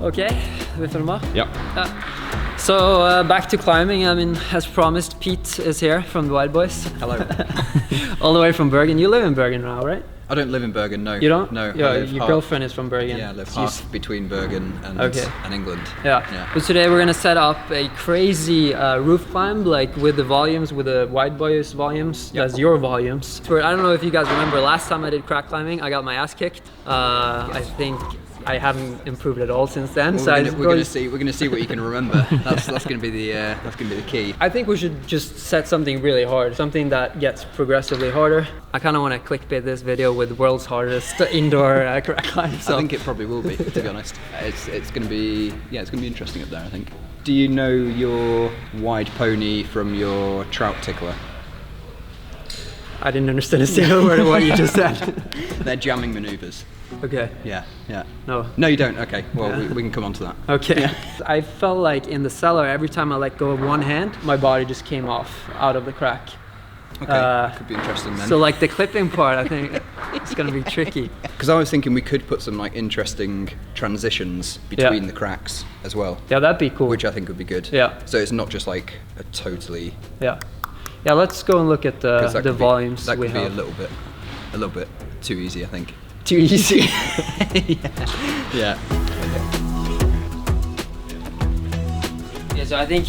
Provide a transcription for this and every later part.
Okay, vi filmer? Ja. So back to climbing. I mean, as promised, Pete is here from the Wild Boys. Hello. All the way from Bergen. You live in Bergen now, right? I don't live in Bergen, no. You don't? No. Yeah, your girlfriend is from Bergen. Yeah, I live half between Bergen and England. Yeah. But today we're gonna set up a crazy roof climb, like with the volumes, with the Wild Boys volumes. Yep. That's your volumes. I don't know if you guys remember, last time I did crack climbing, I got my ass kicked. I think I haven't improved at all since then. Well, so we're gonna see what you can remember. That's gonna be the key. I think we should just set something really hard, something that gets progressively harder. I kind of want to clickbait this video with world's hardest indoor crack climb. So. I think it probably will be, to be honest. It's gonna be interesting up there, I think. Do you know your wide pony from your trout tickler? I didn't understand a single word of what you just said. They're jamming maneuvers. Okay. Yeah. No. No, you don't. Okay. Well, we can come on to that. Okay. Yeah. I felt like in the cellar, every time I let go of one hand, my body just came off out of the crack. Okay. Could be interesting then. So like the clipping part, I think it's gonna be tricky. Because I was thinking we could put some like interesting transitions between the cracks as well. Yeah, that'd be cool. Which I think would be good. Yeah. So it's not just like a totally. Yeah, let's go and look at the volumes that we could be have. a little bit too easy, I think. Too easy. Yeah. Yeah, so I think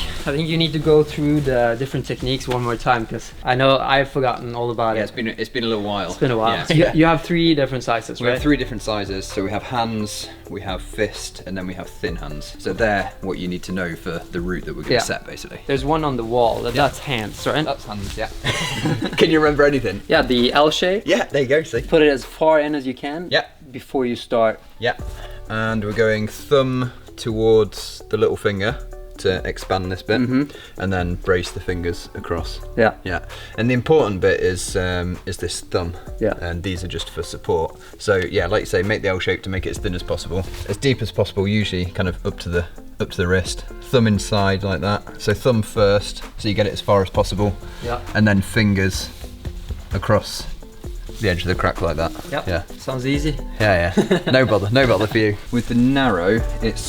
you need to go through the different techniques one more time, because I know I've forgotten all about it. It's been a little while. It's been a while. Yeah. So you have 3 different sizes, right? We have 3 different sizes. So we have hands, we have fist, and then we have thin hands. So they're what you need to know for the route that we're going to set, basically. There's one on the wall. That's hands, right? That's hands, yeah. Can you remember anything? Yeah, the L shape. Yeah, there you go, see. Put it as far in as you can. Yeah. Before you start. Yeah. And we're going thumb towards the little finger to expand this bit, and then brace the fingers across. Yeah. And the important bit is this thumb. Yeah. And these are just for support. So yeah, like you say, make the L shape to make it as thin as possible, as deep as possible. Usually, kind of up to the wrist. Thumb inside like that. So thumb first, so you get it as far as possible. Yeah. And then fingers across the edge of the crack like that. Yep. Yeah. Sounds easy. Yeah. No bother for you. With the narrow, it's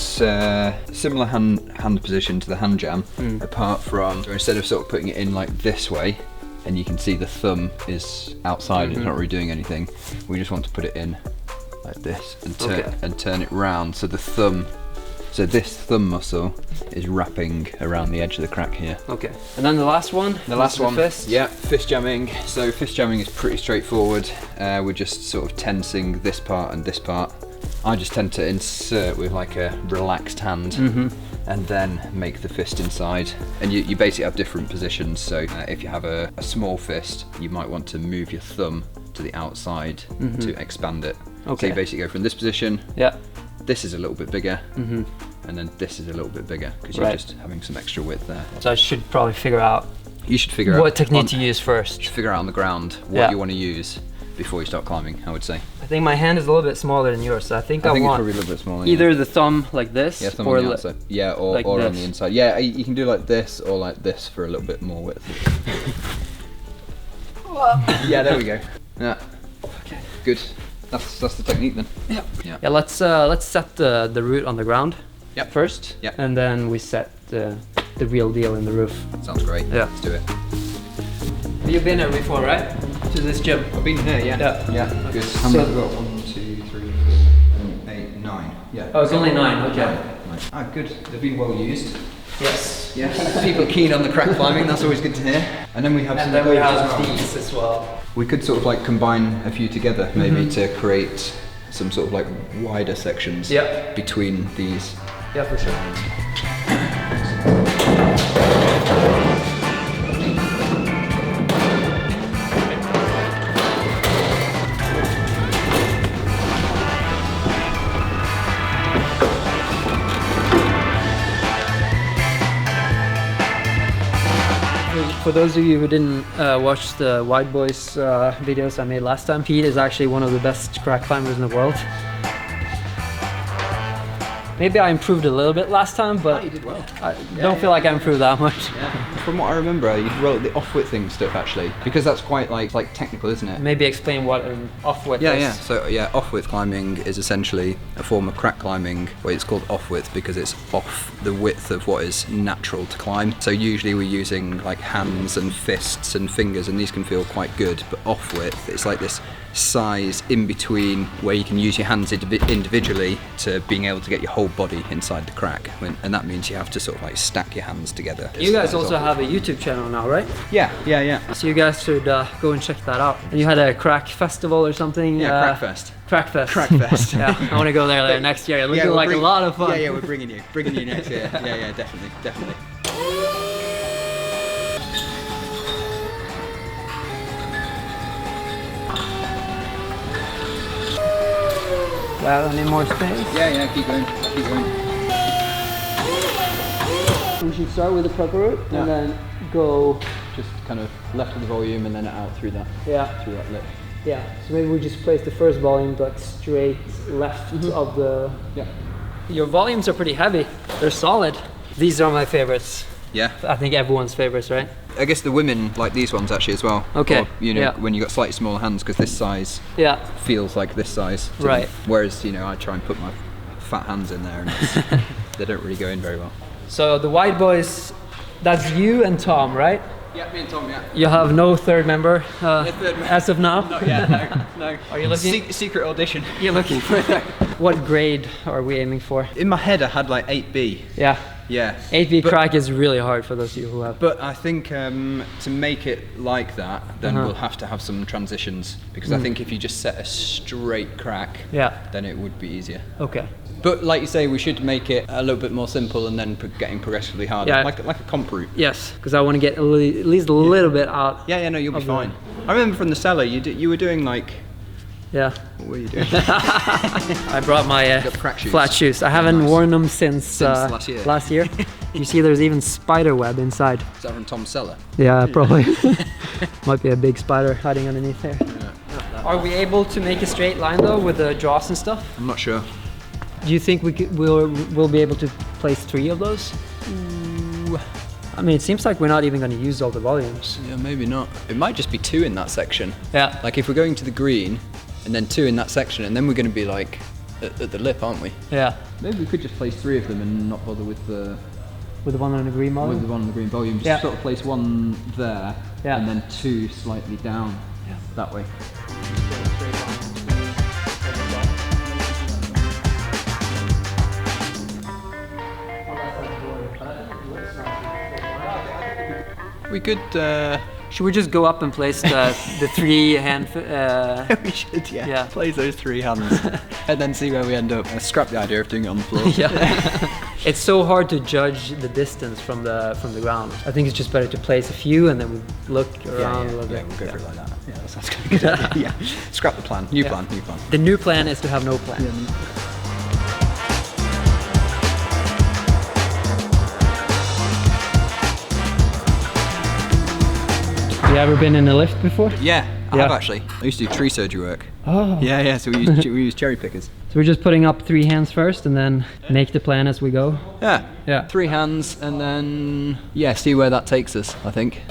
similar hand position to the hand jam, apart from, instead of sort of putting it in like this way, and you can see the thumb is outside, it's not really doing anything. We just want to put it in like this and turn it round, so this thumb muscle is wrapping around the edge of the crack here. Okay. And then the last one? The last one. Fist? Yeah, fist jamming. So fist jamming is pretty straightforward. We're just sort of tensing this part and this part. I just tend to insert with like a relaxed hand and then make the fist inside. And you basically have different positions. So if you have a small fist, you might want to move your thumb to the outside to expand it. Okay. So you basically go from this position. Yeah. This is a little bit bigger, and then this is a little bit bigger, because you're just having some extra width there. So I should probably figure out. You should figure out what technique to use first. You should figure out on the ground what you want to use before you start climbing, I would say. I think my hand is a little bit smaller than yours, so I think it's want probably a little bit smaller. Either the thumb like this, thumb or on the outside. Yeah, or like on the inside. Yeah, you can do like this or like this for a little bit more width. Yeah, there we go. Yeah. Okay. Good. That's the technique then. Yeah. Let's set the root on the ground. Yep. First. Yep. And then we set the real deal in the roof. Sounds great. Yeah. Let's do it. You've been here before, right? To this gym. I've been here. Yeah. Yeah. Good. How many have we got? 1, 2, 3, 4, 8, 9. Yeah. Oh, it's only 9. Okay. 9. Ah, good. They've been well used. Yes. Yes. People keen on the crack climbing. That's always good to hear. And then we have. And then we have these as well. We could sort of like combine a few together, maybe to create some sort of like wider sections between these. Yeah, for sure. For those of you who didn't watch the Wild Boys videos I made last time, Pete is actually one of the best crack climbers in the world. I Maybe I improved a little bit last time, but you did well. I don't feel like I improved that much. Yeah. From what I remember, you wrote the off-width thing stuff actually, because that's quite like technical, isn't it? Maybe explain what an off-width is. Yeah. So off-width climbing is essentially a form of crack climbing where it's called off-width because it's off the width of what is natural to climb. So usually we're using like hands and fists and fingers, and these can feel quite good, but off-width, it's like this size in between where you can use your hands individually to being able to get your whole body inside the crack, and that means you have to sort of like stack your hands together. You guys also have a YouTube channel now, right? Yeah. So you guys should go and check that out. And you had a crack festival or something? Yeah, Crackfest. Crackfest. Yeah, I want to go there next year. It looks like a lot of fun. Yeah, we're bringing you next year. Yeah, definitely. Well, any more space? Yeah, keep going. We should start with the proper route and then go just kind of left of the volume and then out through that. Through that lip. Yeah. So maybe we just place the first volume like straight left of the. Yeah. Your volumes are pretty heavy. They're solid. These are my favorites. Yeah. I think everyone's favorites, right? I guess the women like these ones actually as well. Okay. Or, when you've got slightly smaller hands, because this size feels like this size. Right. Whereas, I try and put my fat hands in there and they don't really go in very well. So the white boys, that's you and Tom, right? Yeah, me and Tom, yeah. You have no third member as of now? Not yet, no. Are you looking? Secret audition. You're looking for what grade are we aiming for? In my head I had like 8B. Yeah. Yeah. 8B crack is really hard for those of you who have. But I think to make it like that, then we'll have to have some transitions, because I think if you just set a straight crack, then it would be easier. Okay. But like you say, we should make it a little bit more simple and then getting progressively harder, like a comp route. Yes, because I want to get at least a little bit out. Yeah, no, you'll be fine. I remember from the cellar, you were doing like. Yeah. What were you doing? I brought my flat shoes. I haven't worn them since last year. You see there's even spider web inside. Is that from Tom's cellar? Yeah, probably. Might be a big spider hiding underneath there. Yeah. Are we able to make a straight line though with the jaws and stuff? I'm not sure. Do you think we'll be able to place 3 of those? Ooh. I mean, it seems like we're not even going to use all the volumes. Yeah, maybe not. It might just be 2 in that section. Yeah. Like if we're going to the green, and then 2 in that section, and then we're going to be like at the lip, aren't we? Yeah. Maybe we could just place 3 of them and not bother with the one on the green volume. With the one on the green volume, just sort of place 1 there, and then 2 slightly down. Yeah. That way. We could. Should we just go up and place the 3 hand? We should, yeah. Place those 3 hands and then see where we end up. Scrap the idea of doing it on the floor. It's so hard to judge the distance from the ground. I think it's just better to place a few and then we look around a little bit. Yeah, we'll go for it like that. Yeah, that sounds good. Yeah. Scrap the plan. New plan. The new plan is to have no plan. You ever been in a lift before? Yeah, I have actually. I used to do tree surgery work. Oh. Yeah, so we use cherry pickers. So we're just putting up 3 hands first and then make the plan as we go? Yeah. 3 hands and then, see where that takes us, I think.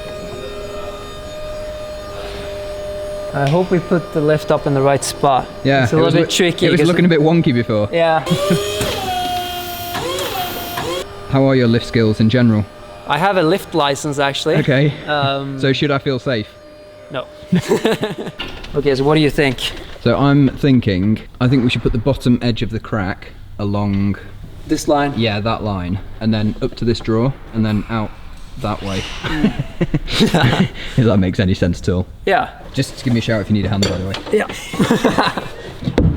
I hope we put the lift up in the right spot. Yeah. It's a little bit tricky. It was looking a bit wonky before. Yeah. How are your lift skills in general? I have a lift license actually. Okay. So should I feel safe? No. Okay, so what do you think? So I think we should put the bottom edge of the crack along this line? Yeah, that line. And then up to this drawer and then out that way. If that makes any sense at all. Yeah. Just give me a shout if you need a hand, by the way. Yeah.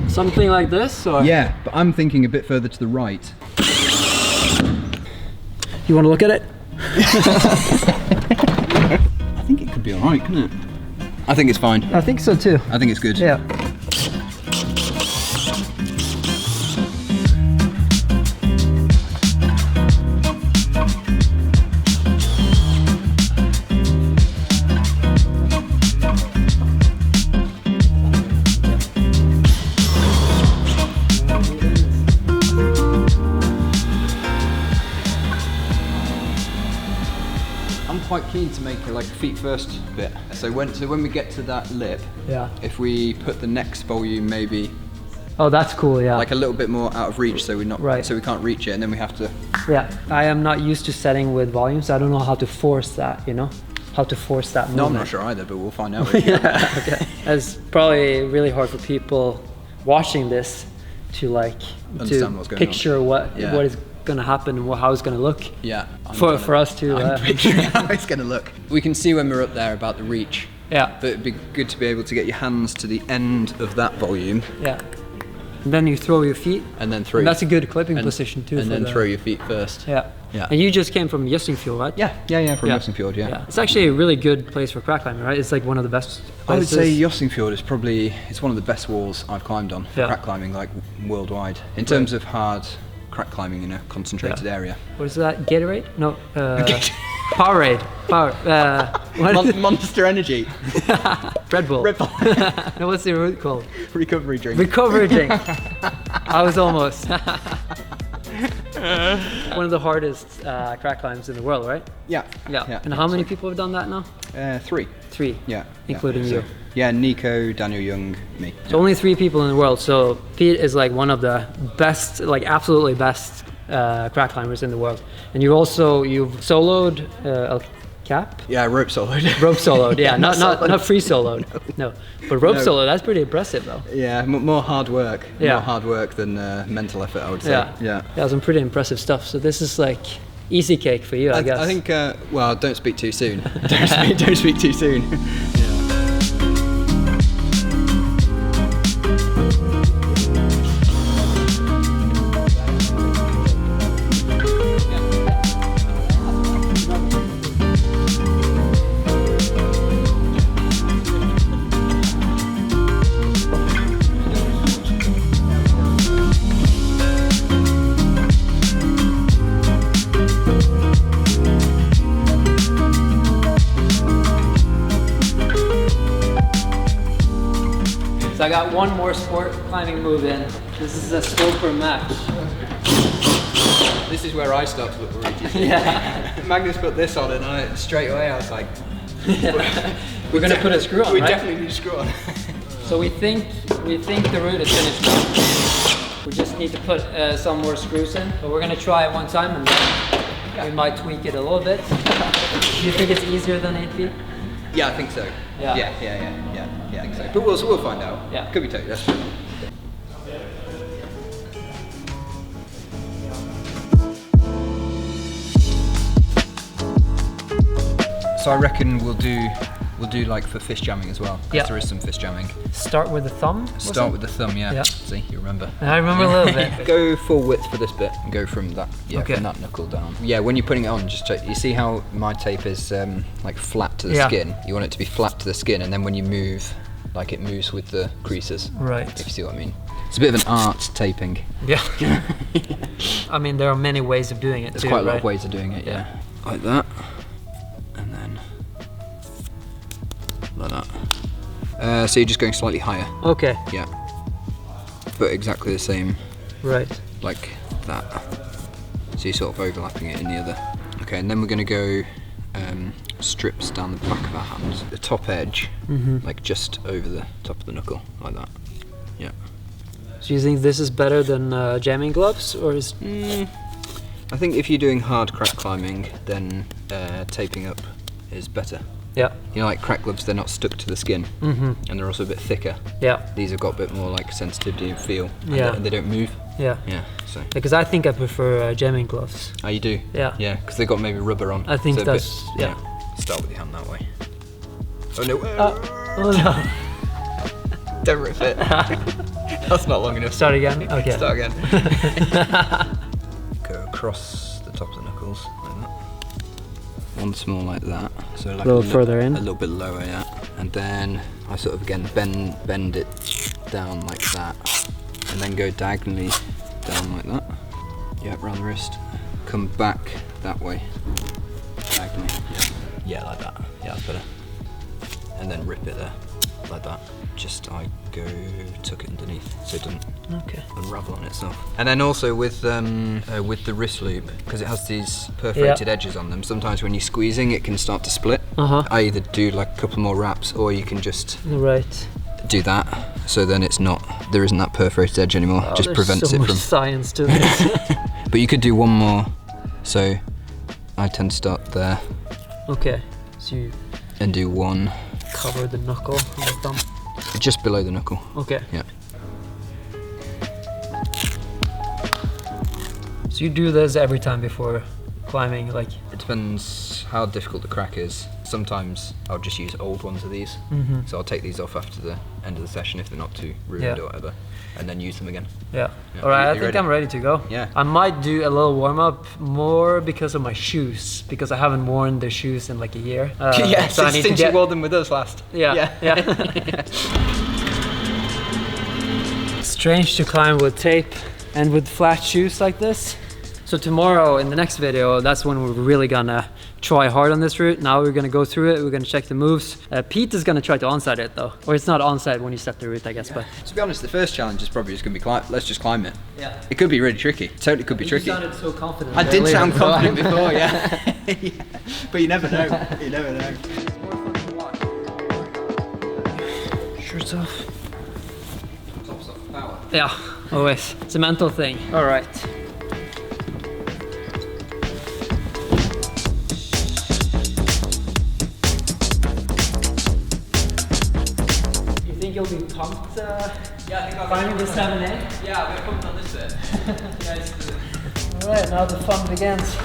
Something like this? Or? Yeah, but I'm thinking a bit further to the right. You want to look at it? I think it could be alright, couldn't it? I think it's fine. I think so too. I think it's good. Yeah. make it like a feet first bit. So when we get to that lip, if we put the next volume maybe. Oh, that's cool. Yeah. Like a little bit more out of reach, so we're not. Right. So we can't reach it, and then we have to. Yeah, I am not used to setting with volumes. So I don't know how to force that. You know, how to force that movement. No, I'm not sure either, but we'll find out. Yeah. Okay. It's probably really hard for people watching this to like understand what's going picture on. what is going to happen and how it's going to look. Yeah. For us to. I'm picturing how it's going to look. We can see when we're up there about the reach. Yeah. But it'd be good to be able to get your hands to the end of that volume. Yeah. And then you throw your feet. And then throw. And that's a good clipping position too. And then throw your feet first. Yeah. Yeah. And you just came from Yossingfjord, right? Yeah, from Yossingfjord, yeah. It's actually a really good place for crack climbing, right? It's like one of the best places. I would say Yossingfjord is it's one of the best walls I've climbed on for crack climbing, like worldwide. In terms of hard crack climbing in a concentrated area. What is that? Gatorade? No. Powerade. Monster Energy. Red Bull. No, what's the root called? Recovery drink. Recovery drink. I was almost. One of the hardest crack climbs in the world, right? Yeah. And how many people have done that now? 3. 3. Yeah. Including you. Yeah, Nico, Daniel Young, me. So only 3 people in the world. So Pete is like one of the best, like absolutely best crack climbers in the world. And you've soloed El Cap? Yeah, rope soloed. Rope soloed, yeah, not free soloed. No. But rope solo, that's pretty impressive though. Yeah, more hard work. Yeah. More hard work than mental effort, I would say. Yeah, some pretty impressive stuff. So this is like easy cake for you, I guess. I think, well, don't speak too soon. don't speak too soon. I got one more sport climbing move in. This is a sloper match. This is where I start to look worried. Yeah. Magnus put this on and straight away I was like... We're going to put a screw on, We right? definitely need a screw on. So we think the route is finished now. We just need to put some more screws in. But we're going to try it one time and then we might tweak it a little bit. Do you think it's easier than 8 feet? Yeah, I think so. Yeah, I think so. But we'll find out. Yeah. Could be totally. That's true. So I reckon we'll do like for fish jamming as well. Yeah. There is some fish jamming. Start with the thumb? Start with the thumb, yeah. See, you remember. I remember a little bit. Go full width for this bit and go from that, from that knuckle down. Yeah, when you're putting it on, just check. You see how my tape is like flat to the skin? You want it to be flat to the skin, and then when you move, like it moves with the creases. Right. If you see what I mean. It's a bit of an art taping. Yeah. I mean, there are many ways of doing it. There's quite a lot of ways of doing it, yeah. Like that. And then like that. So you're just going slightly higher. Okay. Yeah. But exactly the same. Right. Like that. So you're sort of overlapping it in the other. Okay, and then we're going to go strips down the back of our hands. The top edge, like just over the top of the knuckle, like that. Yeah. So you think this is better than jamming gloves, or is? I think if you're doing hard crack climbing, then taping up is better. Yeah. You know, like crack gloves, they're not stuck to the skin, and they're also a bit thicker. Yeah. These have got a bit more like sensitivity and feel. And they don't move. Yeah. Yeah. So. Because I think I prefer jamming gloves. Oh, you do? Yeah. Yeah, because they've got maybe rubber on. I think that's yeah. Start with your hand that way. Oh no! Oh no! Don't rip it. That's not long enough. Start again. Okay. Start again. Go across the top of the knuckles like that. Once more like that. So like a little further in. A little bit lower, yeah. And then I sort of again bend it down like that, and then go diagonally down like that. Yeah, around the wrist. Come back that way. Diagonally. Yeah. Yeah, like that. Yeah, that's better. And then rip it there, like that. Just I go tuck it underneath so it doesn't unravel on itself. And then also with the wrist loop, because it has these perforated edges on them, sometimes when you're squeezing it can start to split. I either do like a couple more wraps, or you can just do that. So then it's not, there isn't that perforated edge anymore. Just prevents it from science to this. But you could do one more. So I tend to start there. Okay. So you and do one. Cover the knuckle on the thumb. Just below the knuckle. Okay. Yeah. So you do this every time before climbing, like? It depends how difficult the crack is. Sometimes I'll just use old ones of these. So I'll take these off after the end of the session if they're not too ruined or whatever, and then use them again. Yeah. All right, I think I'm ready to go. Yeah. I might do a little warm up more because of my shoes, because I haven't worn the shoes in like a year. Yeah, so since you wore them with us last. Yeah. Strange to climb with tape and with flat shoes like this. So tomorrow in the next video, that's when we're really gonna try hard on this route. Now we're gonna go through it, we're gonna check the moves. Pete is gonna try to onside it though. Or it's not onside when you set the route, I guess, but. To be honest, the first challenge is probably just gonna be let's just climb it. Yeah. It could be really tricky, totally could be tricky. You sounded so confident. I did sound confident before, yeah. But you never know, you never know. Shirts off. Yeah, always. It's a mental thing. All right. You'll be pumped climbing the 7A? Yeah, I'll be pumped on this bit. Alright, now the fun begins.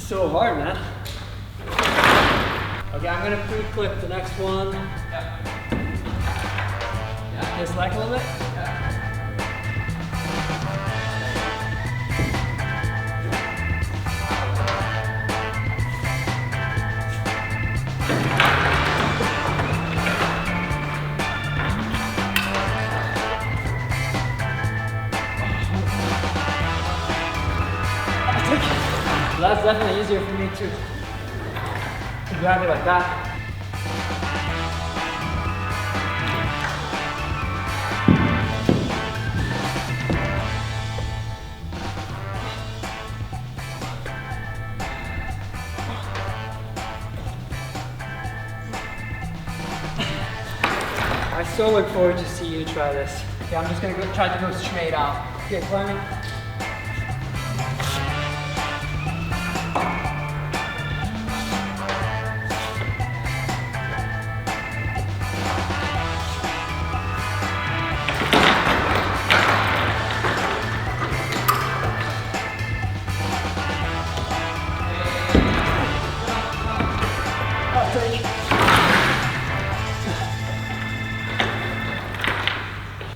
So hard, man. Okay, I'm gonna pre-clip the next one. Yeah. Just like a little bit? Yeah. That's definitely easier for me to grab it like that. I so look forward to see you try this. Okay, I'm just gonna try to go straight out. Okay, climbing.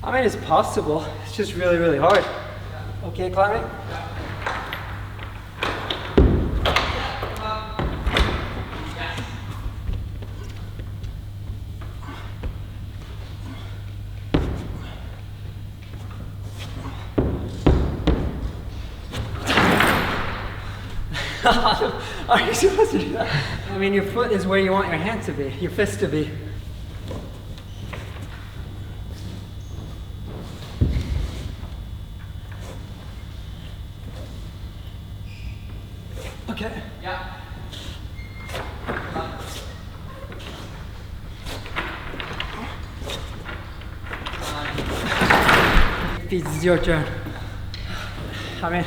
I mean, it's possible. It's just really, really hard. Okay, climbing? Are you supposed to do that? I mean, your foot is where you want your hand to be, your fist to be. Okay. Yeah. Pete, it's your turn. I mean,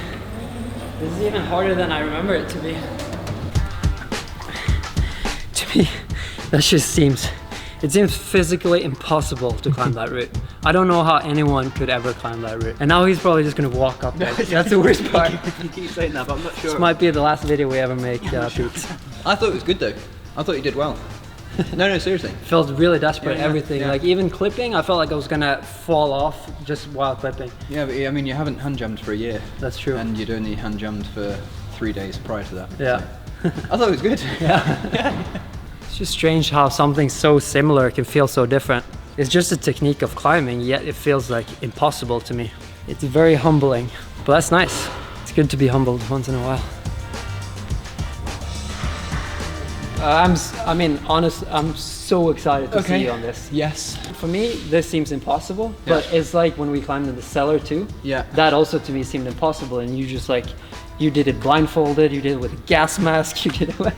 this is even harder than I remember it to be. To me, that just seems physically impossible to climb that route. I don't know how anyone could ever climb that route. And now he's probably just gonna walk up it. That's the worst part. You keep saying that, but I'm not sure. This might be the last video we ever make, Pete. I thought it was good though. I thought you did well. No, seriously. Felt really desperate, Yeah, everything. yeah. Like even clipping, I felt like I was gonna fall off just while clipping. Yeah, but I mean, you haven't hand jammed for a year. That's true. And you'd only hand jammed for 3 days prior to that. Yeah. So. I thought it was good. Yeah. It's just strange how something so similar can feel so different. It's just a technique of climbing, yet it feels like impossible to me. It's very humbling, but that's nice. It's good to be humbled once in a while. I'm so excited to see you on this. Yes. For me, this seems impossible, but it's like when we climbed in the cellar too. Yeah. That also to me seemed impossible, and you just like, you did it blindfolded, you did it with a gas mask, you did it with...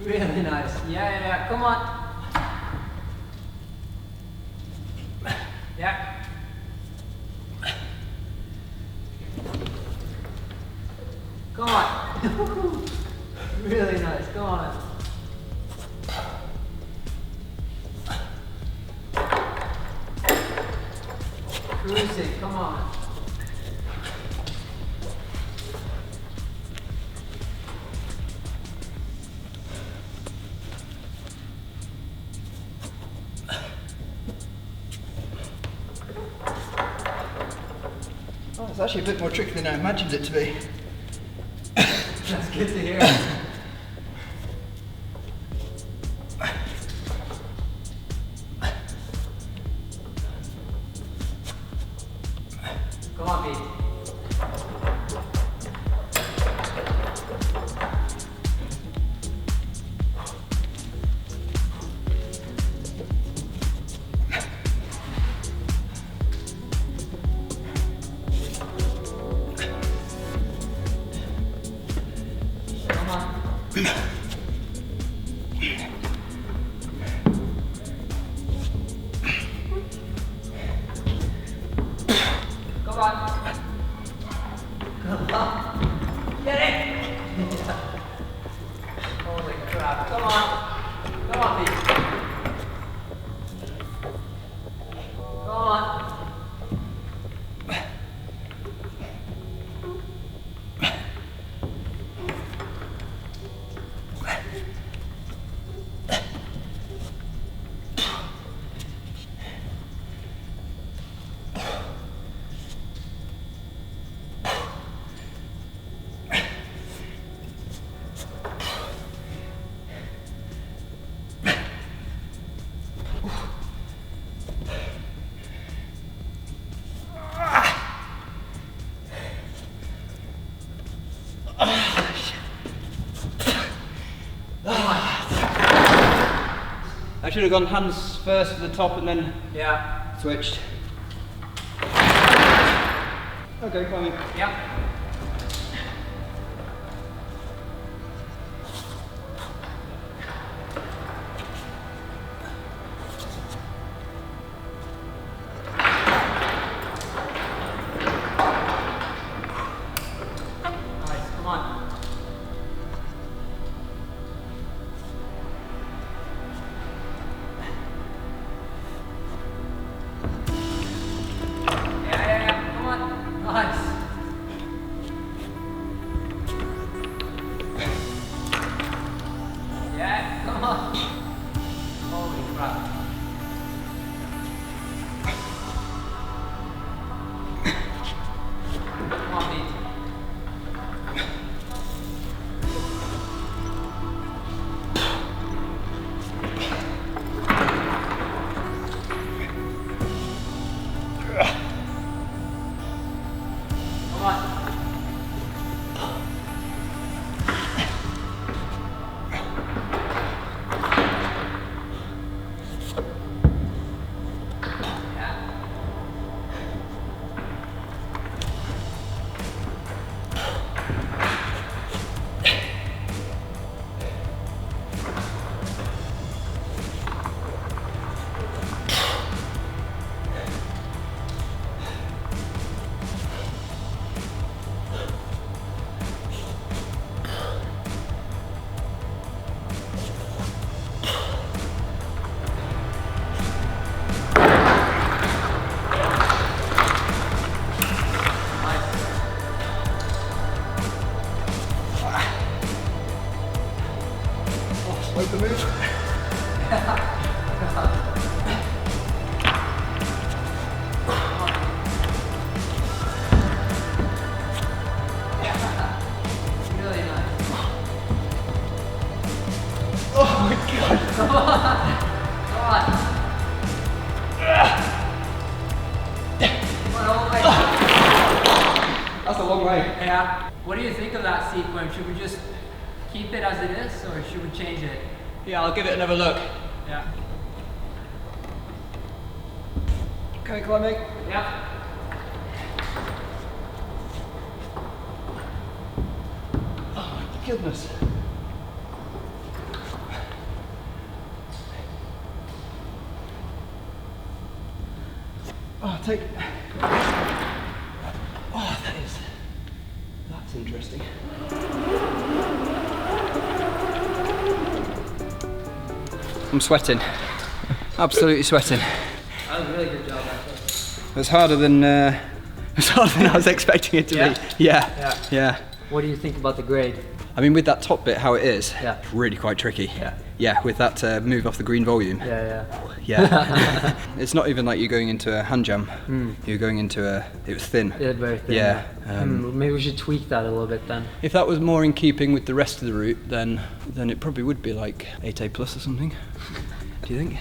Really nice. Yeah. Come on. Yeah. Come on. Really nice. Come on. Cruising. Come on. It's actually a bit more tricky than I imagined it to be. That's good to hear. Come on, Pete. Get it! Holy crap, come on. Come on, Pete. Come on. I should have gone hands first to the top and then switched. Okay, climbing. Yeah. Nice, come on. Like the move. Really nice. Oh my god. Come on. Come on. That's a long way. Yeah. What do you think of that sequence? Should we just keep it as it is, or should we change it? Yeah, I'll give it another look. Yeah. Okay, climbing. Yeah. Oh my goodness. Oh, take. Oh, that's interesting. I'm sweating. Absolutely sweating. That was a really good job, actually. It was harder than I was expecting it to be. Yeah. What do you think about the grade? I mean, with that top bit, how it is, Yeah. it's really quite tricky. Yeah. Yeah, with that move off the green volume. Yeah. It's not even like you're going into a hand jam. You're going into it was thin. Yeah, very thin. Yeah. Maybe we should tweak that a little bit then. If that was more in keeping with the rest of the route, then it probably would be like 8A plus or something. Do you think?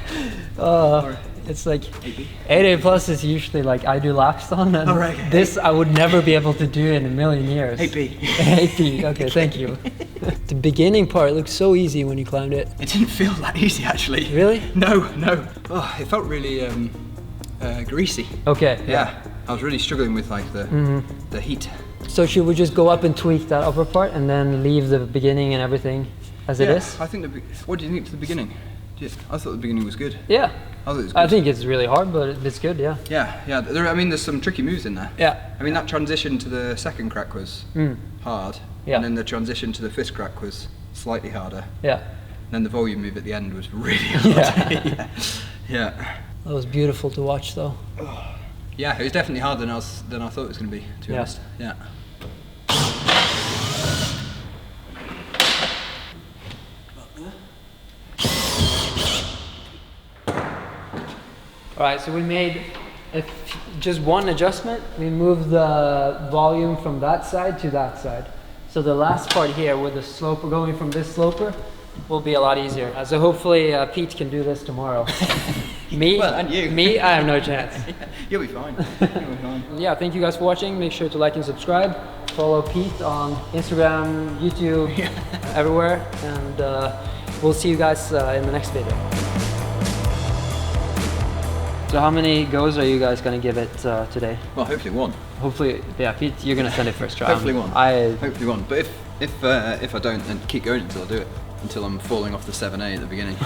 It's like 8A plus is usually like I do laps on, and this I would never be able to do in a million years. 8B. 8B. Okay, thank you. The beginning part looked so easy when you climbed it. It didn't feel that easy actually. Really? No. Oh, it felt really greasy. Okay. Yeah. I was really struggling with like the heat. So should we just go up and tweak that upper part and then leave the beginning and everything as it is? I think what do you think to the beginning? I thought the beginning was good. Yeah. I thought it was good. I think it's really hard, but it's good, yeah. Yeah. I mean, there's some tricky moves in there. Yeah. I mean, that transition to the second crack was hard. Yeah. And then the transition to the fifth crack was slightly harder. Yeah. And then the volume move at the end was really hard. Yeah. That was beautiful to watch, though. Yeah, it was definitely harder than I thought it was going to be, to be honest. Yeah. Alright, so we made just one adjustment. We moved the volume from that side to that side. So the last part here with the sloper going from this sloper will be a lot easier. So hopefully Pete can do this tomorrow. Me? Well, and you. Me? I have no chance. You'll be fine. You'll be fine. Yeah, thank you guys for watching. Make sure to like and subscribe. Follow Pete on Instagram, YouTube, everywhere. And we'll see you guys in the next video. So how many goes are you guys going to give it today? Well, hopefully one. Hopefully, yeah, Pete, you're going to send it first try. Hopefully one. Hopefully one. But if I don't, then keep going until I do it. Until I'm falling off the 7A at the beginning.